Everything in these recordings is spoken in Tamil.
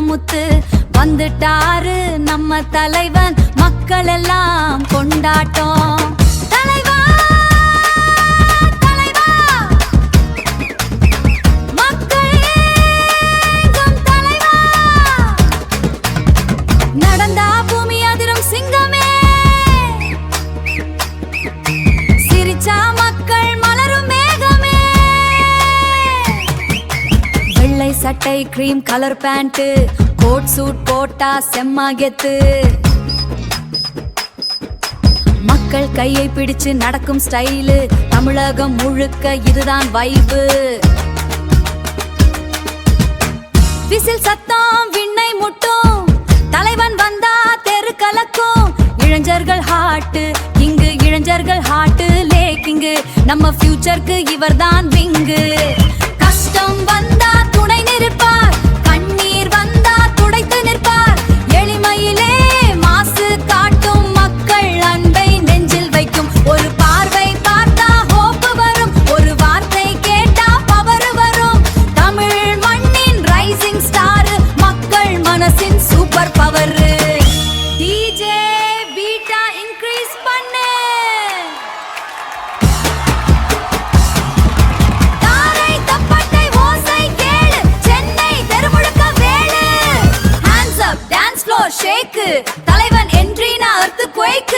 முத்து வந்துட்டாரு நம்ம தலைவன், மக்கள் எல்லாம் கொண்டாட்டம். தலைவா தலைவா மக்கள் ஏங்கும் தலைவா, நடந்தா பூமி அதிரும் சிங்கமே, சிரிச்சா மக்கள் மலரும் மேகமே. வெள்ளை சட்டை cream colour pant, coat suit போட்டா செம்மாகெத்து, மக்கள் கையை பிடிச்சு நடக்கும் ஸ்டைலு, தமிழகம் முழுக்க இதுதான் வைபு. விசில் சத்தம் விண்ணை முட்டும், தலைவன் வந்தா தெரு கலக்கும். இளைஞர்கள் ஹாட்டு இங்கு, இளைஞர்கள் ஹாட்டு லேக்கிங்கு, நம்ம ஃபியூச்சருக்கு இவர்தான் விங்கு. கஷ்டம் வந்தா துணை நிற்பார், கண்ணீர் வந்தா துடைத்து நிற்பார், எளிமையிலே மாசு காட்டும், மக்கள் அன்பை நெஞ்சில் வைக்கும். ஒரு பார்வை பார்த்தா ஹோப் வரும், ஒரு வார்த்தை கேட்டா பவர் வரும். தமிழ் மண்ணின் ரைசிங் ஸ்டார், மக்கள் மனசின் சூப்பர் பவர். டிஜே பீட்டா இன்க்ரீஸ் பண்ணு, தாரை தப்பட்டை ஓசை கேளு, சென்னை தெருமுழுக்க வேளு. Hands up dance floor shake, தலைவன் என்ட்ரினா earthquake.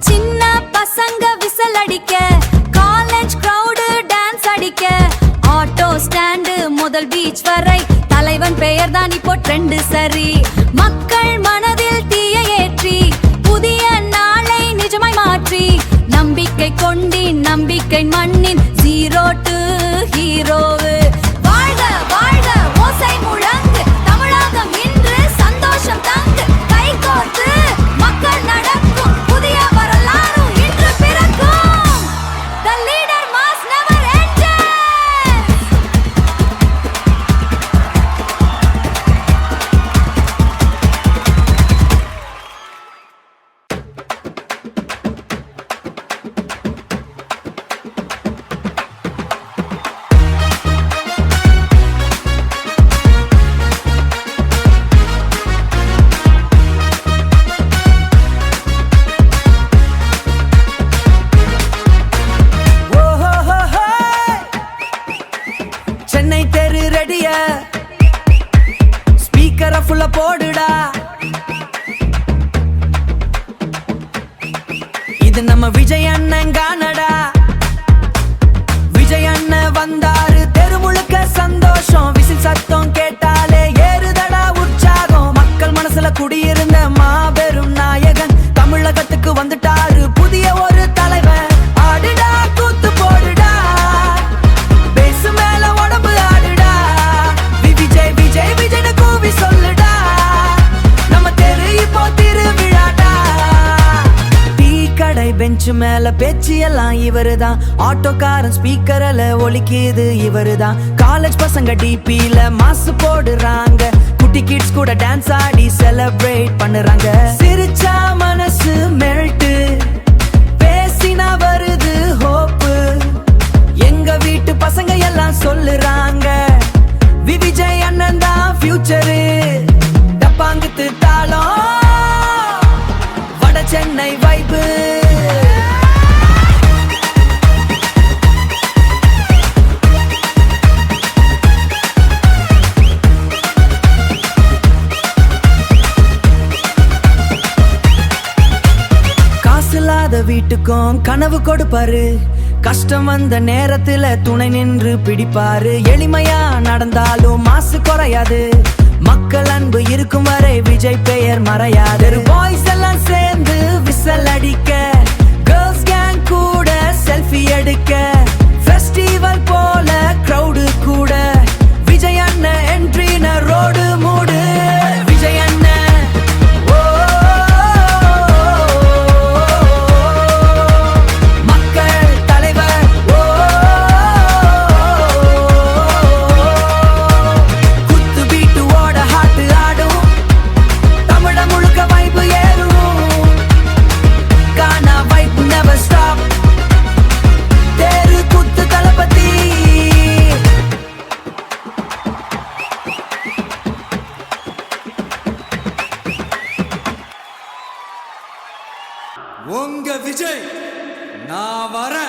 சின்ன பசங்க விசில் அடிக்க, காலேஜ் கிரவுடு டான்ஸ் அடிக்க, ஆட்டோ ஸ்டாண்டு முதல் பீச் வரை தலைவன் பெயர் தான் இப்போ ட்ரெண்ட் சரி. மக்கள் மனதில் தீய ஏற்றி, புதிய நாளை நிஜமாய் மாற்றி, நம்பிக்கை கொண்டின் நம்பிக்கை மண்ணின் ஜீரோ டு ஹீரோ. வாழ்க வாழ்க ஓசை முழங்கு, தமிழகம் இன்று சந்தோஷம் தங்கு, கை கோர்த்து மக்கள் நடக்கும், புதிய வரலாறு இன்று பிறக்கும். The leader must never end. Chennai தெரு ரெடிய, ஸ்பீக்கரை ஃபுல்லா போடுடா. இது நம்ம விஜய் அண்ணன் கானடா. விஜய் அண்ணன் வந்தாரு, தெரு முழுக்க சந்தோஷம். விசில் சத்தம் கேட்டாலே ஏறுதடா உற்சாகம். மக்கள் மனசுல குடியிருந்த மாபெரும் நாயகன் தமிழகத்துக்கு வந்துட்டாரு, புதிய ஒரு தலைவன். ஆடுடா கூத்து போடுடா, பேசு மேல உடம்பு ஆடுடா. விஜய் விஜய் விஜய்னு கூவி சொல்லுடா, நம்ம தெரு இப்போ திருவிழாடா. டீ கடை பெஞ்சு மேல பேச்சு எல்லாம் இவருதான், ஆட்டோக்காரன் ஸ்பீக்கர்ல ஒலிக்குது இவருதான். காலேஜ் பசங்க டிபில மாசு போடுறாங்க, குட்டி கிட்ஸ் கூட டான்ஸ் ஆடி செலிப்ரேட் பண்ணுறாங்க. சிரிச்சா மனசு மெல்ட், பேசினா வருது ஹோப்பு. எங்க வீட்டு பசங்க எல்லாம் சொல்லுறாங்க, விஜய் அண்ணன் தான் ஃபியூச்சரு. டப்பாங்குத்து தாளம், வட சென்னை வைப்பு. காசு இல்லாத வீட்டுக்கும் கனவு கொடுப்பாரு, கஷ்டம் வந்த நேரத்துல துணை நின்று பிடிப்பாரு. எளிமையா நடந்தாலும் மாசு குறையாது, மக்கள் அன்பு இருக்கும் வரை விஜய் பெயர் மறையாது. பாய்ஸ் எல்லாம் சேர்ந்து விசல் அடிக்க, கேர்ள்ஸ் கேங் கூட செல்ஃபி எடுக்க, ஃபெஸ்டிவல் போல கிரவுடு கூட. விஜய் அண்ணன் என்ட்ரின ரோடு மூடு. விஜய் அண்ணன் மக்கள் தலைவர், குத்து பீட்டு ஓட ஹாட்டு ஆடும், தமிழ முழுக்க வைப்பு ஏறும். கானா வைப்பு never stop, தெரு உங்க விஜய் நான் வரேன்.